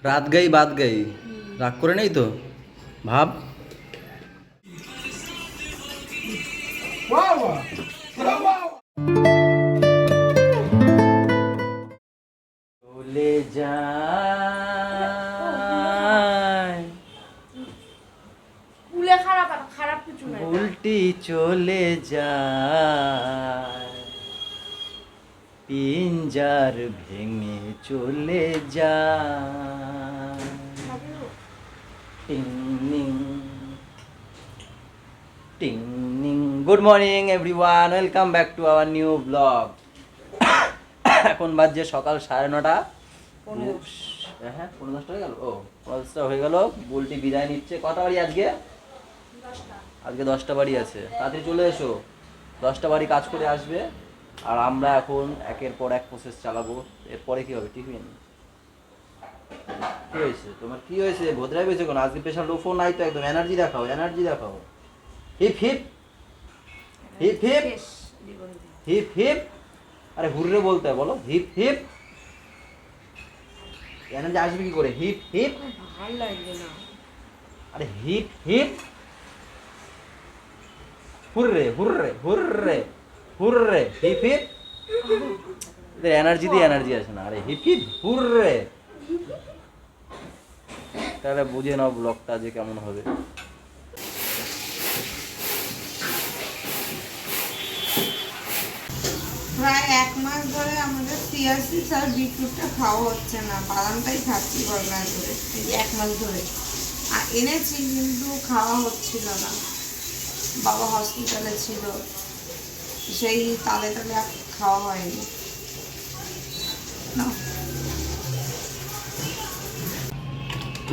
রাত গাই বাদ গাই, রাগ করে নেই তো ভাব। চলে যায় খারাপ কিছু না, উল্টি চলে যায়, পিঞ্জার ভেঙে চলে যায়। টিং নিং টিং Ning. Good morning everyone, welcome back to our new blog. এখন বাজছে সকাল 9:30। হ্যাঁ 10:30 হয়ে গেল। ও 10:30 হয়ে গেল। বুলটি বিদায় নিচ্ছে। কটা বাড়ি আজকে? আজকে 10টা বাড়ি আছে। তাড়াতাড়ি চলে এসো, 10টা বাড়ি কাজ করে আসবে। আর আমরা এখন একের পর এক প্রসেস চালাবো। এরপরে কি হবে? টিফিন। কি হয়েছে তোমার? কি হয়েছে? ভদ্রাই হয়েছে কোনো? আজকে প্রেশার লো ফোন নাই তো, একদম এনার্জি দেখাও, এনার্জি দেখাও। Hip hip hip hip hip hip. আরে হুররে বলতে হয়, বলো হিপ হিপ। এনার্জি আসবে কি করে? Hip hip. ভালো লাগবে না। আরে hip hip. Hurray hurray hurray hurray hip hip. এদের এনার্জি দিয়ে এনার্জি আসে না। আরে হিপ হিপ হুররে। তাহলে বুঝে নাও ব্লগটা যে কেমন হবে। প্রায় 1 মাস ধরে আমাদের সিয়াসিস আর বিটরুটটা খাওয়া হচ্ছে না, বাদামটাই খাচ্ছি গরমে ধরে, 1 মাস ধরে। আর এনেছি কিন্তু খাওয়া হচ্ছিল না। বাবা হসপিটালে ছিল, সেই তালে তালে আর খাওয়া হয়নি না।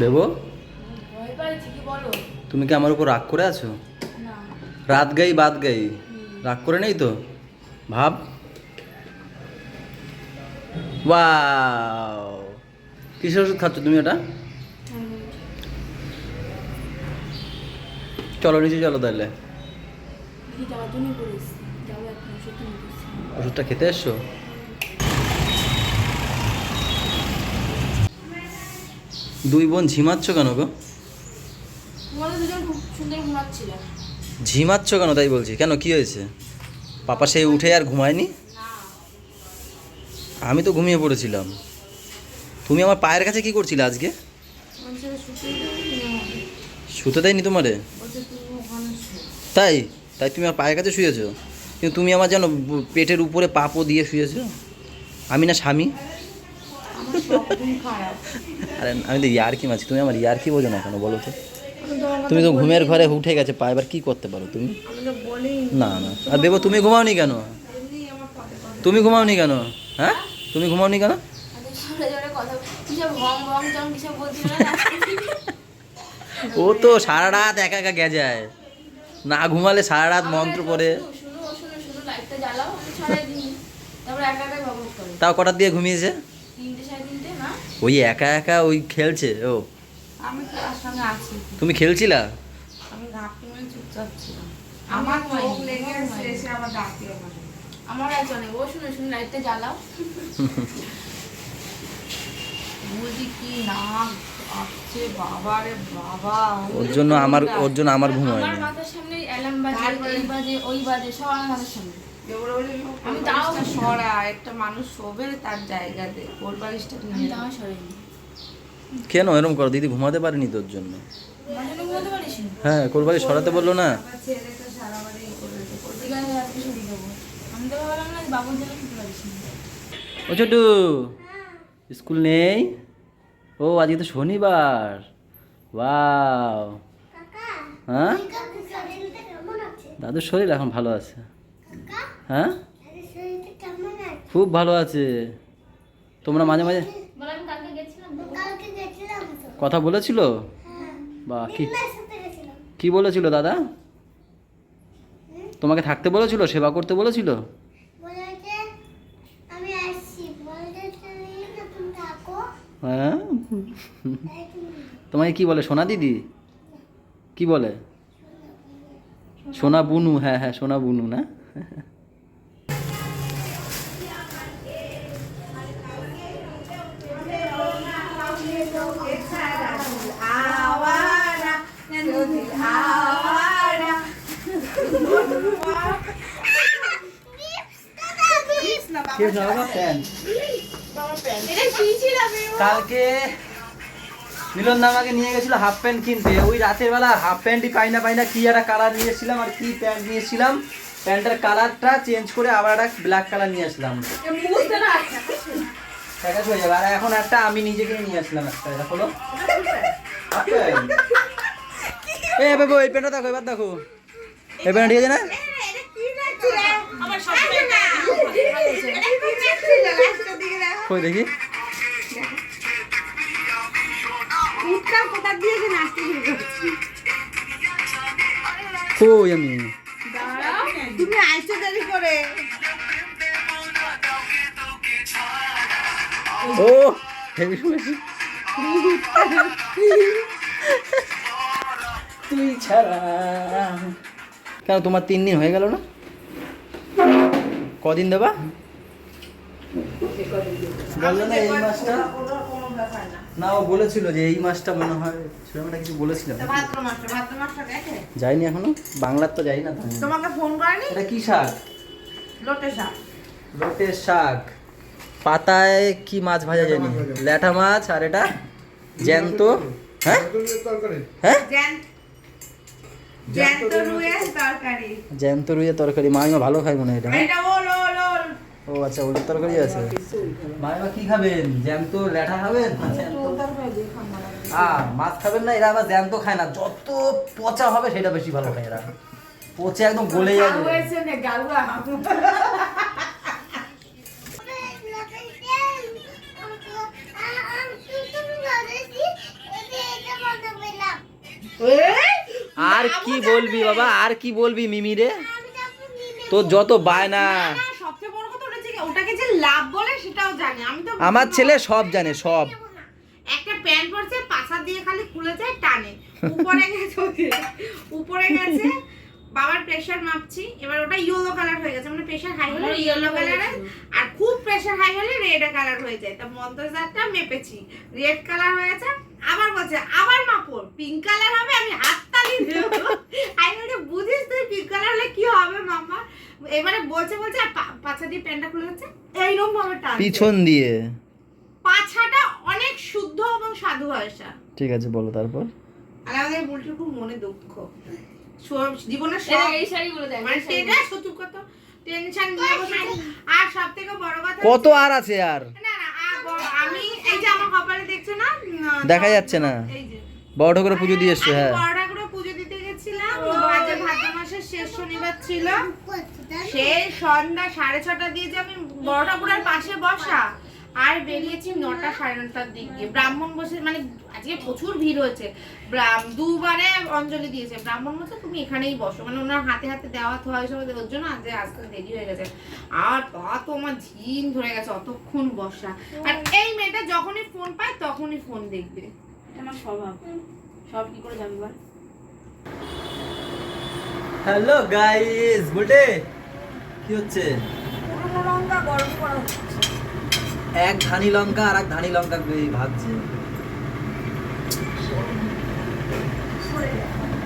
দেবো, ভয় পাইছি কি বলো? তুমি কি আমার উপর রাগ করে আছো? না। রাত গাই বাদ গাই, রাগ করে নেই তো ভাব। ওয়াও, কিসের ওষুধ খাচ্ছ তুমি ওটা? চলো নিচে চলো তাহলে। দিদি দাদুনি করেছি, যাবো এখন ওষুধ নিয়ে এসেছি। ওষুধটা খেতে এসছো? দুই বোন ঝিমাচ্ছ কেন গো? তোমাদের দুজন খুব সুন্দর ঘুমাচ্ছিলে। ঝিমাচ্ছ কেন তাই বলছি। কেন, কি হয়েছে? পাপা সেই উঠে আর ঘুমায়নি? না, আমি তো ঘুমিয়ে পড়েছিলাম। তুমি আমার পায়ের কাছে কি করছিলে আজকে? মানুষের শুতেই হবে। শুতে দেয়নি তোমারে? বলছে তুমি ওখানে শো। তাই? তাই তুমি আমার পায়ের কাছে শুয়েছো? কিন্তু তুমি আমার যেন পেটের উপরে পাপও দিয়ে শুয়েছো। আমি না স্বামী? আমার সবদিন খারাপ। আরে আমি তো ইয়ার্কি মারছি, তুমি আমার ইয়ার্কি বোঝো না কেন বলো তো? আমি তোমার কথা তুমি তো ঘুমের বলিনি। ঘরে উঠে গেছে পা, এবার কী করতে পারো তুমি? আমি তো বলি না না। আর দেবো, তুমি ঘুমাওনি কেন? এমনি আমার পদে পদে তুমি ঘুমাওনি কেন? হ্যাঁ, তুমি ঘুমাওনি কেন? আরে জোরে জোরে কথা কিসব ভং ভং চং কিসব বলছিল না। ও তো সারা রাত একা একা গেজায়, না ঘুমালে সারা রাত মন্ত্র পড়ে। শুনো শুনো শুনো, লাইটটা জ্বালাও, আমি ছড়াই দিই। তারপর একা একা ভবক করে। তাও কটার দিয়ে ঘুমিয়েছে? 3টে 3:30 না? ওই একা একা ওই খেলছে ও। আমি তো তার সঙ্গে আছি, তুমি খেলছিলা? আমি ঘাপটি মেরে চুপচাপ ছিলাম। আমার আমার চোখ ঘুমাইনি, লেগে আমার এসে ঘুমাইনি। এসে আবার ডাকতে হবে। আমার আর জানে ও শুনো শুনো, লাইটটা জ্বালাও। বুঝি কি নাক আসছে বাবা রে বাবা। ওর জন্য আমার ঘুম আমার হয়নি। মাথার সামনে অ্যালার্ম বাজে, তারপরে- এই বাজে ওই বাজে, সব আমার মাথার সামনে। আমি তাও সরা, একটা মানুষ শোবে তার জায়গাতে, কোল বালিশটা আমি নিয়ে তাও সরাইনি। কেন এরকম করো? দিদি ঘুমাতে পারেনি তোর জন্য? আমার জন্য ঘুমাতে পারিস না? হ্যাঁ, কোরবানি সরাতে বললো না? আমার ছেলে তো সারা বাড়ি করে ঠিক আছে, আজকে সরিয়ে দেবো। আমি তো ভাবলাম না বাবুর জন্য খেতে পারিস না। ও ছোটু, স্কুল নেই? ও আজকে তো শনিবার। ওয়াও। হ্যাঁ, দাদুর শরীর এখন ভালো আছে। হ্যাঁ, খুব ভালো আছে। তোমরা মাঝে মাঝে বল, আমি কালকে গেছিলাম তো। কথা বলেছিল? বা কি কি বলেছিল দাদা? তোমাকে থাকতে বলেছিল, সেবা করতে বলেছিল? হ্যাঁ, তোমাকে কি বলে? সোনা দিদি কি বলে? সোনা বুনু। হ্যাঁ হ্যাঁ, সোনা বুনু না? কালকে মিলন দা আমাকে নিয়ে গেছিল হাফ প্যান্ট কিনতে, ওই রাতের বেলা হাফ প্যান্টই পাই না কি একটা কালার নিয়ে এসেছিলাম আর কি প্যান্ট নিয়ে এসেছিলাম, প্যান্টের কালারটা চেঞ্জ করে আবার একটা ব্ল্যাক কালার নিয়ে আসলাম, প্যাকেজ হয়ে যাবে। আর এখন একটা আমি নিজেকে নিয়ে আসলাম একটা, এটা হলো এই বাবু এই প্যান্টটা দেখো, এবার দেখো এই প্যান্ট ঠিক আছে না? কই দেখি কই আমি তুমি আইছো দেরি করে। ও হেভি শুনেছি তুই ছাড়া। কেন তোমার 3 দিন হয়ে গেল না? কদিন দেবা বললো না এই মাসটা? না ও বলেছিল যে এই মাসটা মনে হয় সেরকম একটা কিছু বলেছিলাম। যাইনি এখনো, বাংলার তো যাই না। তোমাকে ফোন করেনি? এটা কি শাক? লোটে শাক। লোটে শাক, পাতায় কি মাছ ভাজা জানি, ল্যাঠা মাছ, আর এটা জ্যান্ত। হ্যাঁ হ্যাঁ জ্যান্ত রুইয়ের তরকারি। জ্যান্ত রুইয়ের তরকারি, মামিমা ভালো খায় মনে হয় এটা। এটা ওল ওল ওল। ও আচ্ছা ওলের তরকারি আছে। মামিমা কি খাবেন? জ্যান্ত ল্যাঠা খাবেন? মাছ খাবেন না? এরা আবার জ্যান্ত খায় না, যত পচা হবে সেটা বেশি ভালো খায় এরা, পচে একদম গলে যাবে। আর কি বলবি বাবা, আর কি বলবি মিমি রে, তো যত বায়না। সবচেয়ে বড় কথা ওটাকে যে লাভ বলে সেটাও জানি আমি তো। আমার ছেলে সব জানে সব। একটা প্যান্ট পরছে পাছা দিয়ে খালি খুলে যায় টানে, উপরে গেছে বাবার প্রেসার মাপছি, এবার ওটা ইয়েলো কালার হয়ে গেছে, মানে প্রেসার হাই হলে ইয়েলো কালারে আর খুব প্রেসার হাই হলে রেড কালার হয়ে যায়। তা মন্তজারটা মেপেছি, রেড কালার হয়েছে, আবার বলছে আবার মাপো পিঙ্ক কালার হবে, আমি হাততালি দেব। আমি বলি বুঝিস তুই পিঙ্ক কালার হলে কি হবে মামা? এবারে বলছে পাছা দিয়ে প্যান্টটা খুলে যাচ্ছে এইরকম ভাবে টান, পিছন দিয়ে। পাছাটা অনেক শুদ্ধ এবং সাধু ভাষা। ঠিক আছে বলো তারপর। আর আমাদের বুলটির খুব মনে দুঃখ, জীবনের টেনশন নিয়ে বসেছে। আর সব থেকে বড় কথা কত আর আছে আর? না আমি এই যে আমার কপালে দেখছো না, দেখা যাচ্ছে না, এই যে বড় ঠাকুরের পুজো দিয়ে এসছো। হ্যাঁ বড় ঠাকুরের পুজো দিতে গেছিলাম, আজ ভাদ্র মাসের শেষ শনিবার ছিল, সেই সন্ধ্যা 6:30 দিয়ে যে আমি বড় ঠাকুরের পাশে বসা, আর বেরিয়েছি 9টা 9:30টার দিক দিয়ে। ব্রাহ্মণ বসে, মানে আজকে প্রচুর ভিড় হয়েছে, দুবারে অঞ্জলি দিয়েছে। ব্রাহ্মণ বলছে তুমি এখানেই বসো, মানে ওনার হাতে হাতে দেওয়া থোয়া হিসেবে ওর জন্য আজকে আসতে দেরি হয়ে গেছে। আর তা তো আমার ঝিম ধরে গেছে অতক্ষণ বসা। আর এই মেয়েটা যখনই ফোন পায় তখনই ফোন দেখবে, আমার স্বভাব। সব কি করে জানবা? হ্যালো গাইস, বলতে কি হচ্ছে? পুরনো লঙ্কা গরম করা হচ্ছে, এক ধানি লঙ্কা আর এক ধানি লঙ্কা ভাজছে,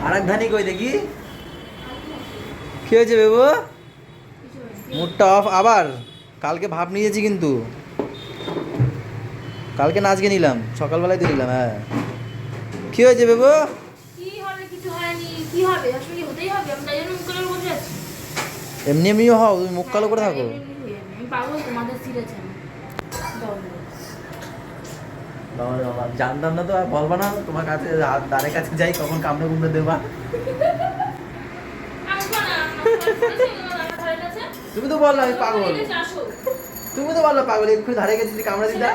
আর এক ধানি কই দেখি কি হয়েছে বেবু? মুডটা অফ আবার? কালকে ভাব নিয়েছি কিন্তু, কালকে না আজকে নিলাম, সকালবেলায় তো নিলাম। হ্যাঁ কি হয়েছে বেবু? কি হবে? কিছু হয়নি। কি হবে? আসলে হতেই হবে, আমি তাই জন্য মুখ কালো বসে আছি। এমনি এমনিও হও, তুমি মুখ কালো করে থাকো। আমি পাগল, তোমাদের সিরেছে বাবা বাবা, জানতাম না তো, আর বলবা না তোমার কাছে, দাঁড়ের কাছে যাই কখন কামড়ে কুমড়ে দেবা। তুমি তো বললো আমি পাগল, তুমি তো বললো পাগল, এক্ষুনি ধারে গেছি যদি কামড়ে দিতা,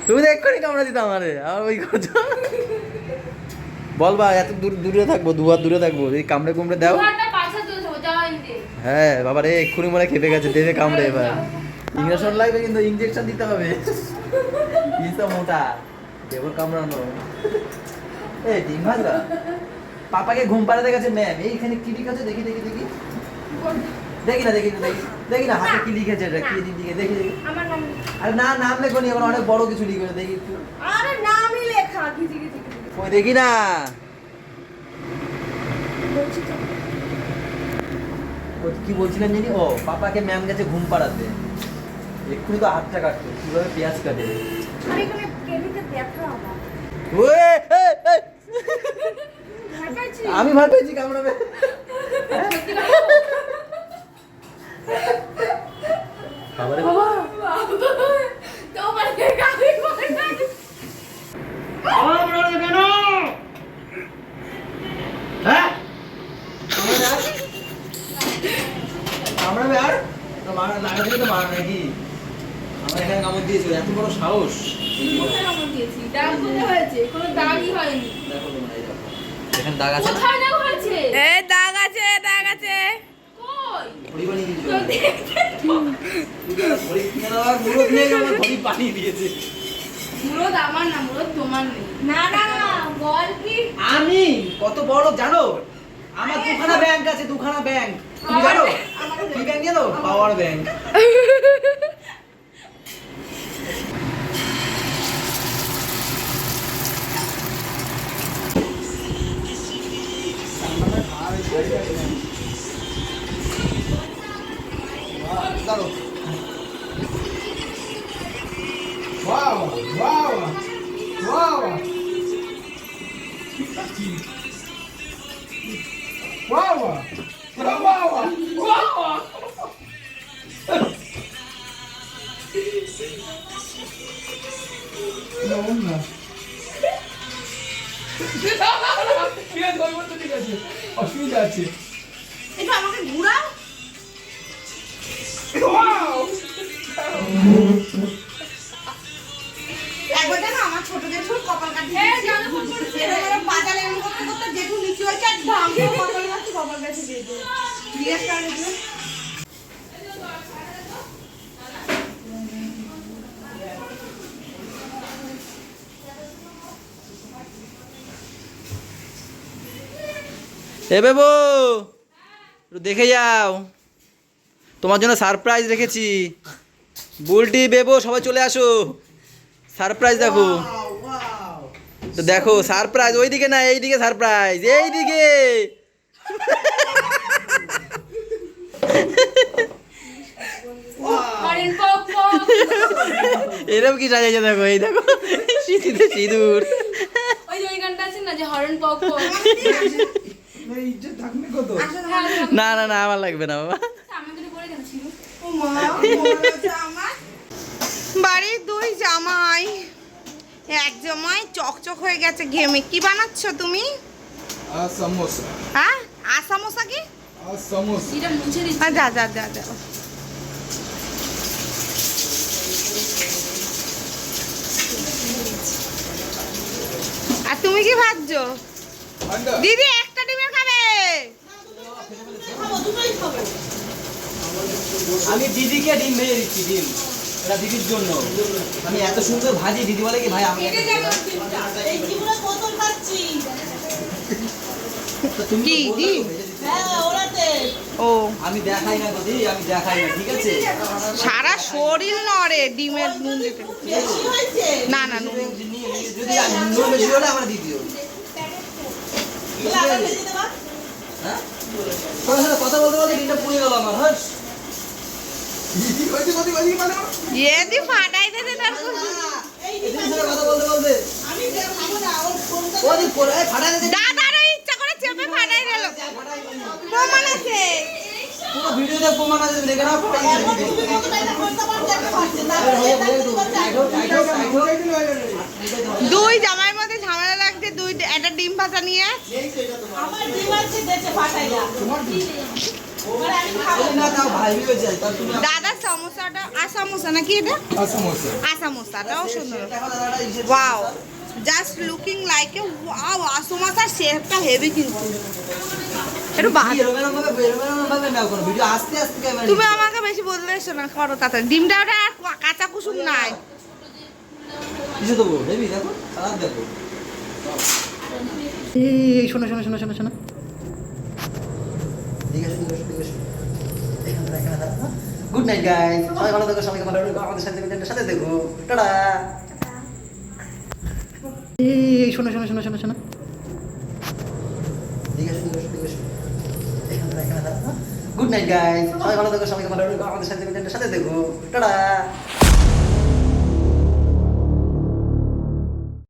তুমি তো এক্ষুনি কামড়ে দিতা আমারে, আমার ওই করছো। বলবা এত দূরে থাকবো, 2 হাত দূরে থাকবো, যদি কামড়ে কুমড়ে দাও। হ্যাঁ বাবা রে, এক্ষুনি মনে খেপে গেছে, দেবে কামড়ে। এবার ইঞ্জেকশন লাগবে, কিন্তু ইঞ্জেকশন দিতে হবে। পিসা মোটা দেবর কামড়ানো। এই ডিম ভাজা পাপাকে ঘুম পাড়াতে গেছে ম্যাম, এইখানে কি লিখেছে দেখি দেখি দেখি দেখি না দেখি দেখি দেখি না, হাতে কি লিখেছে এটা, কি দিকে দেখি দেখি। আমার নাম, আরে না নাম লেখনি, এখন অনেক বড় কিছু লিখেছে, দেখি একটু। আরে নামই লেখা কি কি ওই দেখি না, কি বলছিলেন জানি? ও পাপাকে ম্যাম গেছে ঘুম পাড়াতে, এক্ষুনি তো হাতটা কাটতো, কিভাবে পেঁয়াজ কাটে। আর এখানে কেবিতে দেখা আমার ওয়ে, এই, এই, ভয় পাচ্ছি। আমি ভয় পেয়েছি কামড়াবে। সত্যি না? বাবারে বাবা, তোমার গাড়ি ভয় পাচ্ছি। কামড়াবে কেন? হ্যাঁ কামড়াবে আর মারা লাগাতে তো মারা নাকি? আমার এখানে কামড় দিয়েছিল, এত বড় সাহস। কোথায় কামড় দিয়েছি? দাগ কোথায় হয়েছে? কোনো দাগই হয়নি। দেখো তোমরা, এই দেখো এখানে দাগ আছে। কোথায় দাগ হয়েছে? এই দাগ আছে, দাগ আছে। কই? ঘড়ি বানিয়ে দিয়েছিল। তো দেখতে তো। ঘড়ি কিনে দেওয়ার মুরত নিয়ে গেল, ঘড়ি বানিয়ে দিয়েছে। মুরদ আমার না, মুরদ তোমার নেই। না না, বল কি? আমি কত বড় জানো? আমার দুখানা ব্যাংক আছে, দুখানা ব্যাংক। তুমি জানো কি ব্যাংক জানো? Power bank. Wow, wow, wow. Wow, wow, wow. No, no. ঠিক আছে, ওই মতো ঠিক আছে, অসুবিধা আছে। একটু আমাকে ঘুরাও। Wow! একবার জানো আমার ছোট জেঠুর কপাল কাটি এই জানো ফোন করছে। এরকম বাজারে এমন করতে করতে জেঠু নিচু হয়েছে আর ঢাম করে কপাল কাটি, কপাল কাছে দিয়ে দিল। জিজ্ঞেস করে দেখলো এ বেবো, একটু দেখে যাও, তোমার জন্য সারপ্রাইজ রেখেছি। বুলটি, বেবো, সবাই চলে আসো, সারপ্রাইজ দেখো। তো দেখো সারপ্রাইজ, ওইদিকে না, এইদিকে সারপ্রাইজ, এইদিকে। হরেন পক পক। এরকম কি সাজাইছে দেখো, এই দেখো সিঁথিতে সিঁদুর। ওই যে ওই গানটা আছে না যে হরেন পক পক। এই যে থাকবে কত? না না না, আমার লাগবে না বাবা। আমাদের পরে কেন ছিল? ও মা, বড় জামাই। বাড়ির দুই জামাই, এক জামাই চকচক হয়ে গেছে ঘেমে। কি বানাচ্ছ তুমি? সমোসা, হ্যাঁ, আসামোসা কি? সমোসা। এটা মুছে দিচ্ছি। যা যা যা যা। আর তুমি কি ভাবছো? দিদি একটা ডিমের খাবে? আমি দিদিকে ডিম ভেজে দিচ্ছি, ডিম, এটা দিদির জন্য। আমি এত সুন্দর ভাজি, দিদি বলে কি ভাই আমাকে একটা দিয়ে দাও। তো তুমি কি, তো বললে ডিম? তো ভেজে দিতে। ও আমি দেখাই না গো দিদি, আমি দেখাই না, ঠিক আছে? সারা শরীর নড়ে ডিমের নুন দিতে। না না নুন যদি নুন বেশি হলে আমরা দিয়ে দিও। হ্যাঁ, তোমার সাথে কথা বলতে বলতে ডিমটা পুড়ে গেল আমার। হ্যাঁ, যদি ফাটাই দিতে তার দিদির সাথে কথা বলতে বলতে ওদিক করে ফাটাই দিতে। দাদারও ইচ্ছা করে চেপে ফাটাই দিল। প্রমাণ আছে। পুরো ভিডিওতে প্রমাণ আছে, দেখে নাও। ফাটাই দুই জামাইয়ের মধ্যে ঝামেলা লাগছে, দুই একটা ডিম ভাজা নিয়ে। না তাও ভাই হয়েছে, তা তুমি দাদা সমোসাটা আসামোসা নাকি এটা? সমোসা। আসামোসাটাও সুন্দর। Wow, just looking like a wow. আসামোসার শেপটা হেভি কিন্তু। একটু বাদ। এরকম ভাবে নাও, কোনো ভিডিও আস্তে আস্তে ক্যামেরা। তুমি আমাকে বেশি বললে এসো না, করো তাড়াতাড়ি। ডিমটা ওটা আর কাঁচা কুসুম নাই। কিছু দেবো, হেবি দেখো, সালাদ দেখো। এই শোনো শোনো শোনো শোনো শোনো, ঠিক আছে ঠিক আছে ঠিক আছে, এখানে দাঁড়া। গুড নাইট গাইস, সবাই ভালো থাকো, সবাইকে ভালো রাখো, আমাদের সাথে ভিডিওর সাথে দেখো, টাটা। এই শোনো শোনো শোনো শোনো শোনো, ঠিক আছে ঠিক আছে ঠিক আছে, এখানে দাঁড়া। গুড নাইট গাইস, সবাই ভালো থেকো, সবাইকে ভালো রেখো, আমাদের সাথে দেখো, টাটা।